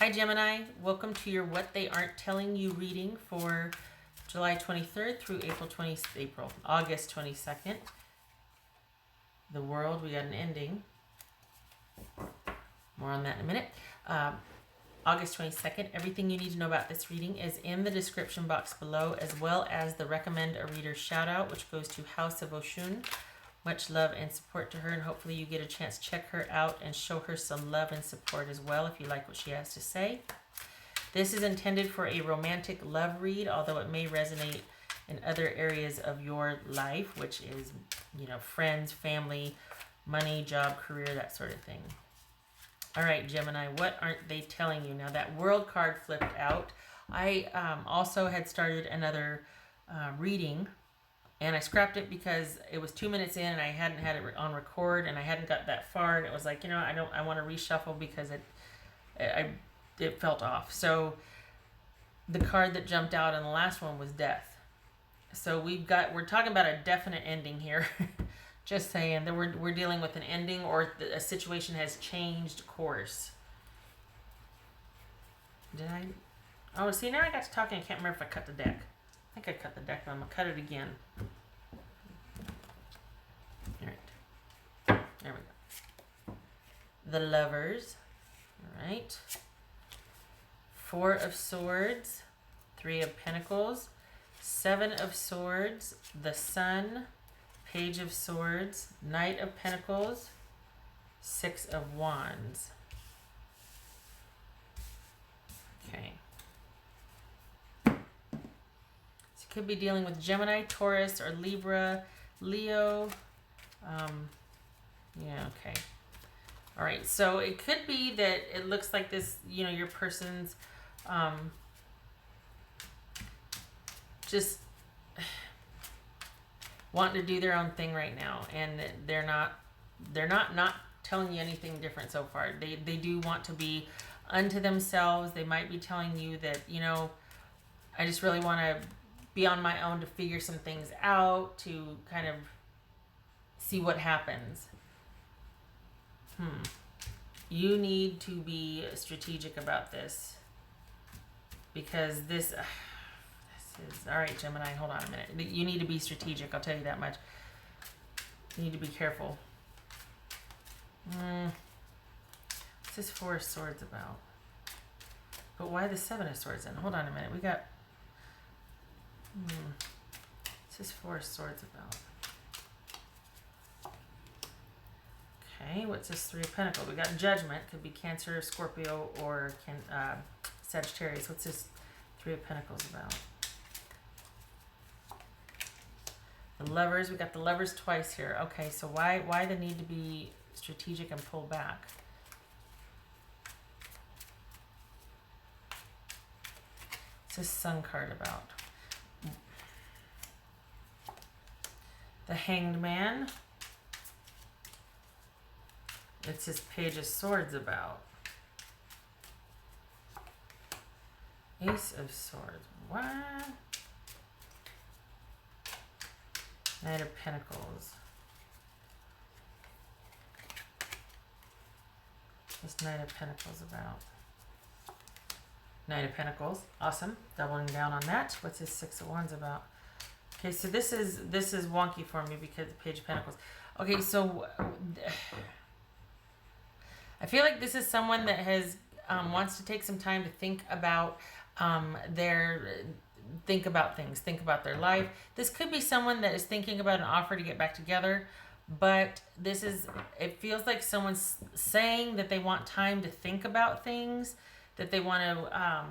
Hi Gemini, welcome to your What They Aren't Telling You reading for July 23rd through August 22nd. The world, we got an ending. More on that in a minute. August 22nd, everything you need to know about this reading is in the description box below, as well as the recommend a reader shout out, which goes to House of Oshun. Much love and support to her, and hopefully you get a chance to check her out and show her some love and support as well if you like what she has to say. This is intended for a romantic love read, although it may resonate in other areas of your life, which is, you know, friends, family, money, job, career, that sort of thing. All right, Gemini, what aren't they telling you? Now that world card flipped out. I also had started another reading, and I scrapped it because it was 2 minutes in and I hadn't had it on record and I hadn't got that far, and it was like, you know, I want to reshuffle because it felt off. So the card that jumped out in the last one was death. So we're talking about a definite ending here. Just saying that we're dealing with an ending, or a situation has changed course. Did I? Oh, see, now I got to talking. I can't remember if I cut the deck. I think I cut the deck, but I'm going to cut it again. All right. There we go. The Lovers. All right. Four of Swords. Three of Pentacles. Seven of Swords. The Sun. Page of Swords. Knight of Pentacles. Six of Wands. Okay. Could be dealing with Gemini, Taurus, or Libra, Leo. Yeah, okay. All right, so it could be that it looks like this, you know, your person's just wanting to do their own thing right now, and they're not telling you anything different so far. They do want to be unto themselves. They might be telling you that, you know, I just really want to be on my own to figure some things out, to kind of see what happens. You need to be strategic about this, because this is, all right, Gemini, hold on a minute. You need to be strategic, I'll tell you that much. You need to be careful. What's this Four of Swords about? But why the Seven of Swords then? Hold on a minute. We got... What's this Four of Swords about? Okay, what's this Three of Pentacles? We got Judgment. Could be Cancer, Scorpio, or Sagittarius. What's this Three of Pentacles about? The Lovers. We got the Lovers twice here. Okay, so why the need to be strategic and pull back? What's this Sun card about? The Hanged Man. It's this Page of Swords about. Ace of Swords. What? Knight of Pentacles. What's Knight of Pentacles about? Knight of Pentacles. Awesome. Doubling down on that. What's this Six of Wands about? Okay, so this is wonky for me because the Page of Pentacles. Okay, so I feel like this is someone that has wants to take some time to think about think about things, think about their life. This could be someone that is thinking about an offer to get back together, but it feels like someone's saying that they want time to think about things, that they want to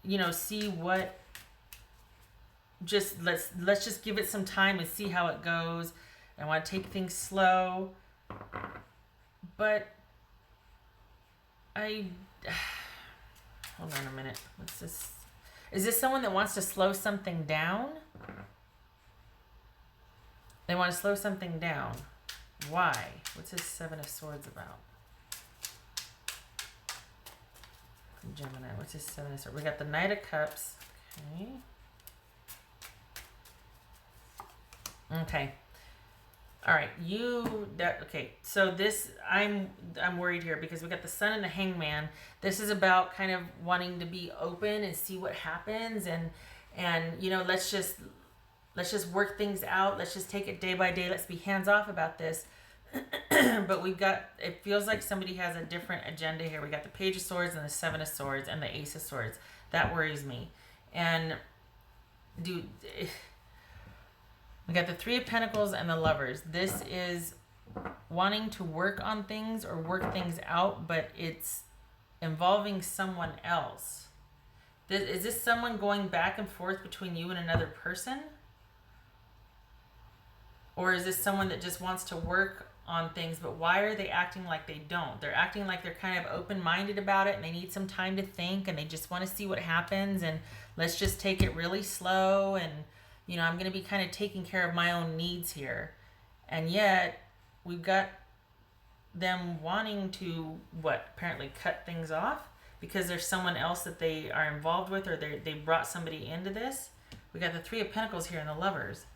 you know, see what, just let's just give it some time and see how it goes. I want to take things slow, but hold on a minute. What's this? Is this someone that wants to slow something down? They want to slow something down. Why? What's this Seven of Swords about? Gemini, what's this Seven of Swords? We got the Knight of Cups. Okay. All right, okay. So this, I'm worried here because we got the Sun and the Hangman. This is about kind of wanting to be open and see what happens, and let's just work things out. Let's just take it day by day. Let's be hands off about this. But it feels like somebody has a different agenda here. We got the Page of Swords and the Seven of Swords and the Ace of Swords. That worries me. And we got the Three of Pentacles and the Lovers. This is wanting to work on things or work things out, but it's involving someone else. Is this someone going back and forth between you and another person? Or is this someone that just wants to work on things, but why are they acting like they don't? They're acting like they're kind of open-minded about it and they need some time to think and they just want to see what happens and let's just take it really slow and I'm going to be kind of taking care of my own needs here. And yet we've got them wanting to apparently cut things off because there's someone else that they are involved with, or they brought somebody into this. We got the Three of Pentacles here and the Lovers.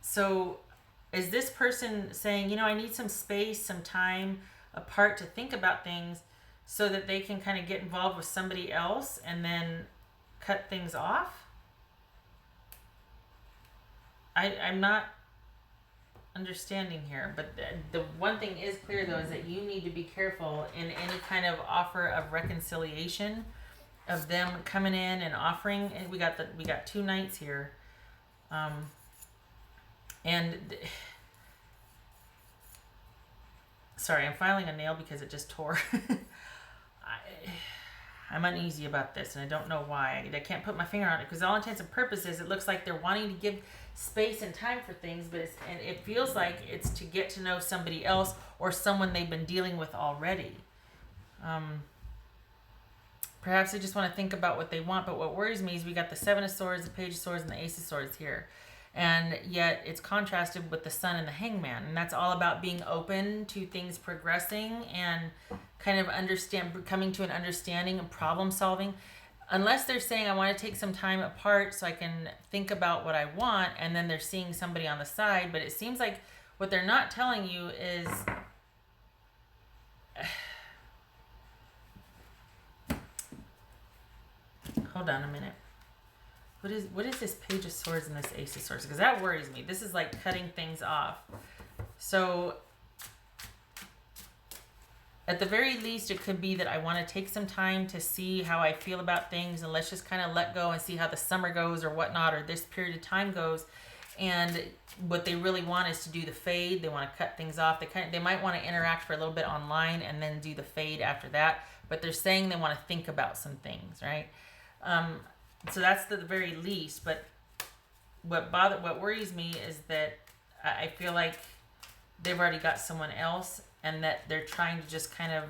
So is this person saying, I need some space, some time apart to think about things so that they can kind of get involved with somebody else and then cut things off? I'm not understanding here, but the one thing is clear though is that you need to be careful in any kind of offer of reconciliation, of them coming in and offering. And we got two knights here, sorry, I'm filing a nail because it just tore. I'm uneasy about this and I don't know why. I can't put my finger on it because all intents and purposes it looks like they're wanting to give space and time for things, but it feels like it's to get to know somebody else or someone they've been dealing with already. Perhaps they just want to think about what they want, but what worries me is we got the Seven of Swords, the Page of Swords, and the Ace of Swords here. And yet it's contrasted with the Sun and the Hangman. And that's all about being open to things progressing and kind of coming to an understanding and problem solving. Unless they're saying, I want to take some time apart so I can think about what I want, and then they're seeing somebody on the side. But it seems like what they're not telling you is... Hold on a minute. What is this Page of Swords and this Ace of Swords? Because that worries me. This is like cutting things off. So at the very least, it could be that I want to take some time to see how I feel about things, and let's just kind of let go and see how the summer goes or whatnot, or this period of time goes. And what they really want is to do the fade. They want to cut things off. They might want to interact for a little bit online and then do the fade after that. But they're saying they want to think about some things, right? So that's the very least. But what worries me is that I feel like they've already got someone else, and that they're trying to just kind of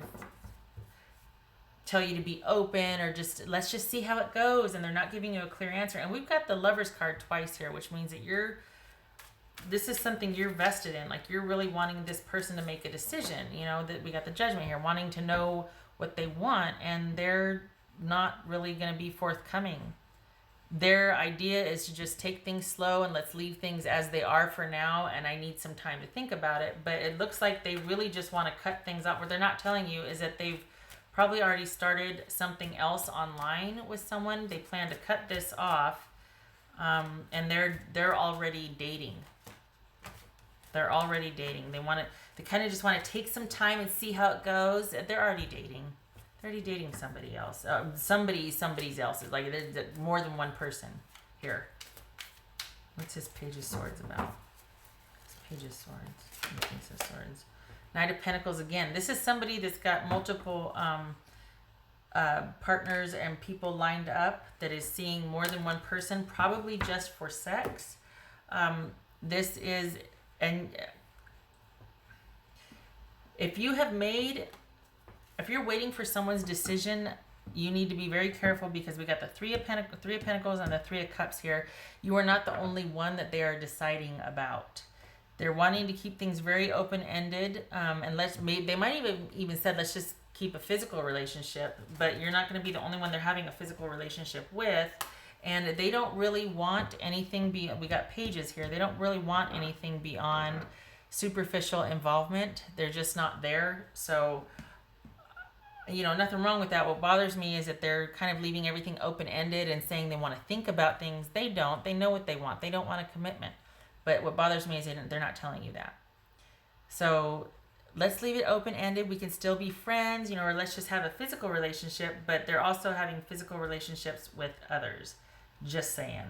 tell you to be open, or just let's just see how it goes, and they're not giving you a clear answer. And we've got the Lovers card twice here, which means that this is something you're vested in. Like, you're really wanting this person to make a decision. That we got the Judgment here, wanting to know what they want, and they're not really going to be forthcoming. Their idea is to just take things slow and let's leave things as they are for now, and I need some time to think about it. But it looks like they really just want to cut things off. What they're not telling you is that they've probably already started something else online with someone. They plan to cut this off, and they're already dating. They're already dating. They kind of just want to take some time and see how it goes. They're already dating. They're already dating somebody else. Somebody's else's. Like, there's more than one person here. What's this Page of Swords about? This Page of Swords. And Ace of Swords. Knight of Pentacles again. This is somebody that's got multiple partners and people lined up, that is seeing more than one person, probably just for sex. This is... And if you're waiting for someone's decision, you need to be very careful, because we got the Three of Pentacles and the Three of Cups here. You are not the only one that they are deciding about. They're wanting to keep things very open-ended, and they might even said, let's just keep a physical relationship, but you're not going to be the only one they're having a physical relationship with. And they don't really want anything we got pages here. They don't really want anything beyond superficial involvement. They're just not there. So, nothing wrong with that. What bothers me is that they're kind of leaving everything open-ended and saying they want to think about things. They don't. They know what they want. They don't want a commitment. But what bothers me is they're not telling you that. So let's leave it open-ended. We can still be friends, or let's just have a physical relationship, but they're also having physical relationships with others. Just saying.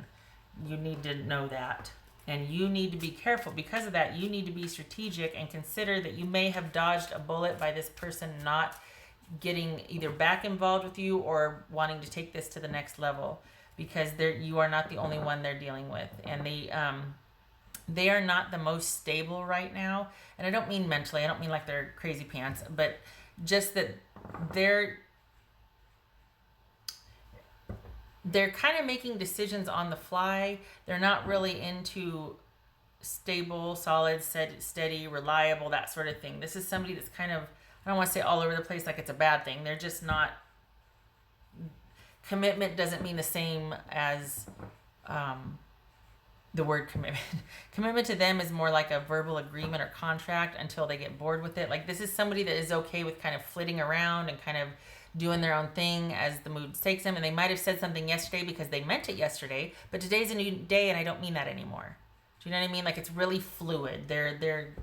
You need to know that. And you need to be careful. Because of that, you need to be strategic and consider that you may have dodged a bullet by this person not getting either back involved with you or wanting to take this to the next level, because you are not the only one they're dealing with. And they are not the most stable right now. And I don't mean mentally. I don't mean like they're crazy pants, but just that they're kind of making decisions on the fly. They're not really into stable, solid, steady, reliable, that sort of thing. This is somebody that's kind of, I don't want to say all over the place like it's a bad thing. They're just not, commitment doesn't mean the same as the word commitment. Commitment to them is more like a verbal agreement or contract until they get bored with it. Like, this is somebody that is okay with kind of flitting around and kind of doing their own thing as the mood takes them. And they might have said something yesterday because they meant it yesterday, but today's a new day and I don't mean that anymore. Do you know what I mean? Like, it's really fluid. Their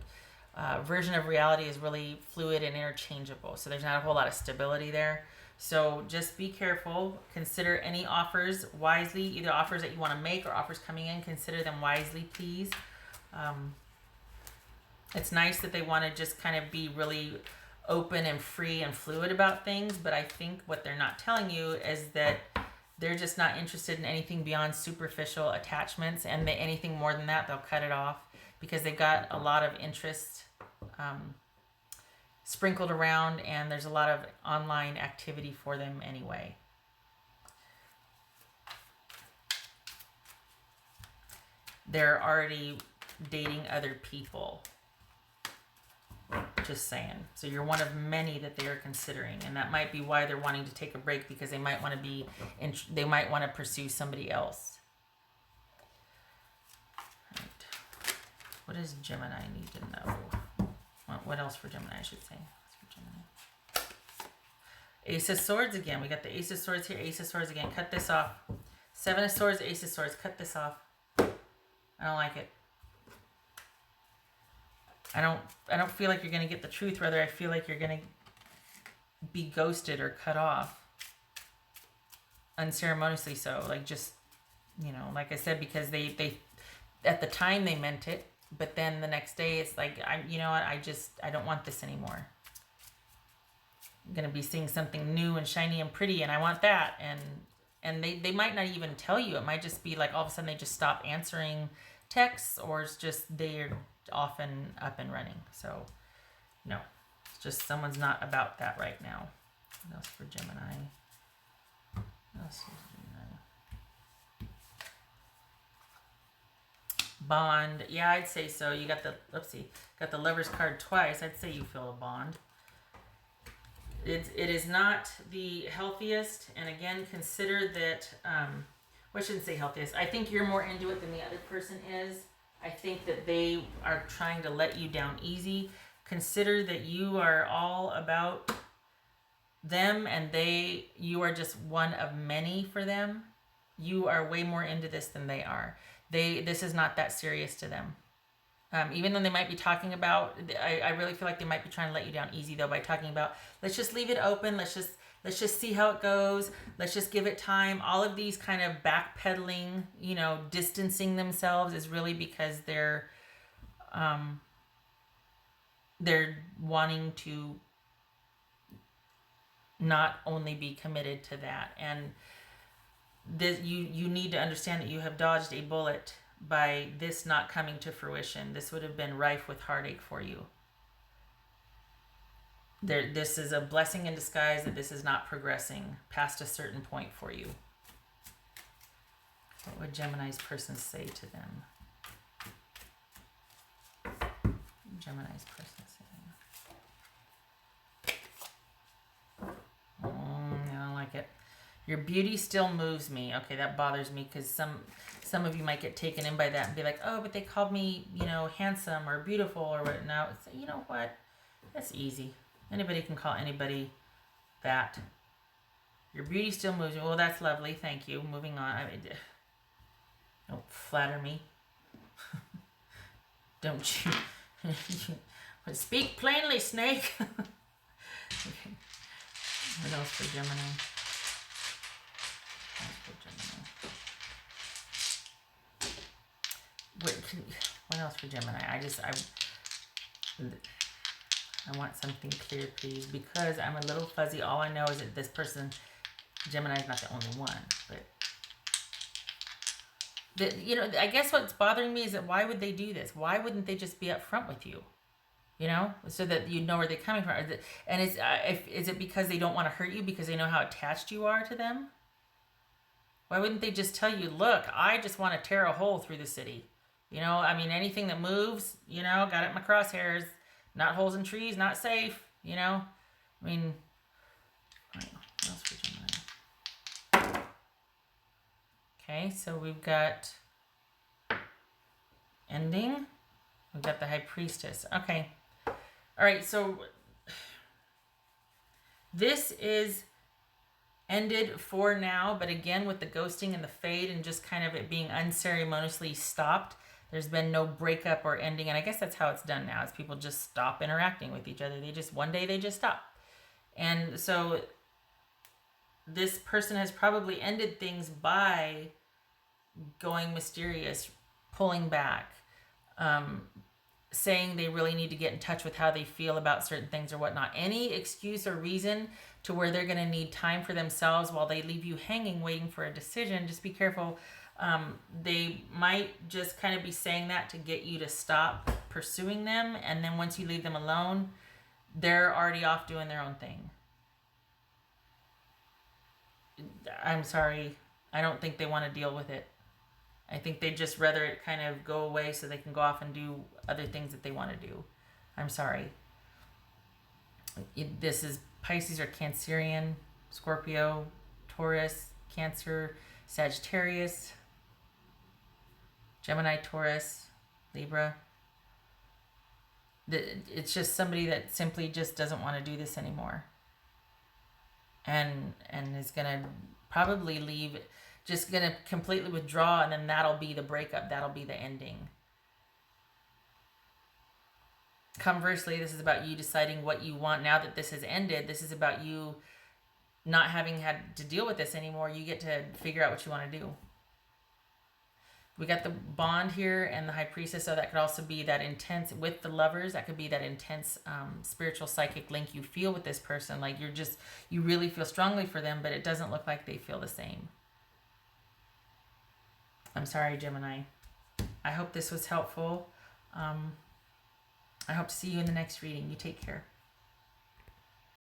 version of reality is really fluid and interchangeable. So there's not a whole lot of stability there. So just be careful. Consider any offers wisely, either offers that you want to make or offers coming in. Consider them wisely, please. It's nice that they want to just kind of be really open and free and fluid about things, but I think what they're not telling you is that they're just not interested in anything beyond superficial attachments, and anything more than that, they'll cut it off, because they've got a lot of interest sprinkled around, and there's a lot of online activity for them anyway. They're already dating other people. Just saying. So you're one of many that they are considering, and that might be why they're wanting to take a break, because they might want to they might want to pursue somebody else. Right. What does Gemini need to know? What else for Gemini, I should say. For Gemini. Ace of Swords again. We got the Ace of Swords here. Ace of Swords again. Cut this off. Seven of Swords, Ace of Swords. Cut this off. I don't like it. I don't feel like you're going to get the truth. Rather, I feel like you're going to be ghosted or cut off. Unceremoniously so. Like, just, like I said, because they at the time they meant it, but then the next day it's like, I don't want this anymore. I'm going to be seeing something new and shiny and pretty, and I want that. And they might not even tell you. It might just be like all of a sudden they just stop answering texts, or it's just they're often up and running. So no, it's just someone's not about that right now. What else for Gemini? What else is Gemini? Bond. Yeah, I'd say so. You got got the Lover's card twice. I'd say you feel a bond. It is not the healthiest, and again, consider that, I shouldn't say healthiest. I think you're more into it than the other person is. I think that they are trying to let you down easy. Consider that you are all about them, and you are just one of many for them. You are way more into this than they are. This is not that serious to them. Even though they might be talking about, I really feel like they might be trying to let you down easy though, by talking about, let's just leave it open. Let's just see how it goes. Let's just give it time. All of these kind of backpedaling, distancing themselves is really because they're wanting to not only be committed to that. And this, you need to understand that you have dodged a bullet by this not coming to fruition. This would have been rife with heartache for you. This is a blessing in disguise that this is not progressing past a certain point for you. What would Gemini's person say to them? Gemini's person saying. I don't like it. Your beauty still moves me. Okay, that bothers me because some of you might get taken in by that and be like, oh, but they called me, you know, handsome or beautiful or what. Now, you know what? That's easy. Anybody can call anybody that. Your beauty still moves me. Well, that's lovely. Thank you. Moving on. Don't flatter me. Don't you? Speak plainly, snake. Okay. What else for Gemini? What else for Gemini? I want something clear, please, because I'm a little fuzzy. All I know is that this person, Gemini, is not the only one. But you know, I guess what's bothering me is that why would they do this? Why wouldn't they just be upfront with you? You know, so that you know where they're coming from. And is it because they don't want to hurt you because they know how attached you are to them? Why wouldn't they just tell you, look, I just want to tear a hole through the city? You know, I mean, anything that moves, you know, got it in my crosshairs. Not holes in trees, not safe, you know? I mean, what else for Gemini? Okay, so we've got ending. We've got the High Priestess. Okay. All right, so this is ended for now, but again, with the ghosting and the fade and just kind of it being unceremoniously stopped, there's been no breakup or ending, and I guess that's how it's done now, is people just stop interacting with each other. One day they just stop. And so this person has probably ended things by going mysterious, pulling back, saying they really need to get in touch with how they feel about certain things or whatnot. Any excuse or reason to where they're going to need time for themselves while they leave you hanging, waiting for a decision. Just be careful. They might just kind of be saying that to get you to stop pursuing them. And then once you leave them alone, they're already off doing their own thing. I'm sorry. I don't think they want to deal with it. I think they'd just rather it kind of go away so they can go off and do other things that they want to do. I'm sorry. This is Pisces or Cancerian, Scorpio, Taurus, Cancer, Sagittarius, Gemini, Taurus, Libra. It's just somebody that simply just doesn't want to do this anymore. And is going to probably leave, just going to completely withdraw, and then that'll be the breakup. That'll be the ending. Conversely, this is about you deciding what you want. Now that this has ended, this is about you not having had to deal with this anymore. You get to figure out what you want to do. We got the Bond here and the High Priestess, so that could also be that intense, with the Lovers, that could be that intense spiritual psychic link you feel with this person. Like you really feel strongly for them, but it doesn't look like they feel the same. I'm sorry, Gemini. I hope this was helpful. I hope to see you in the next reading. You take care.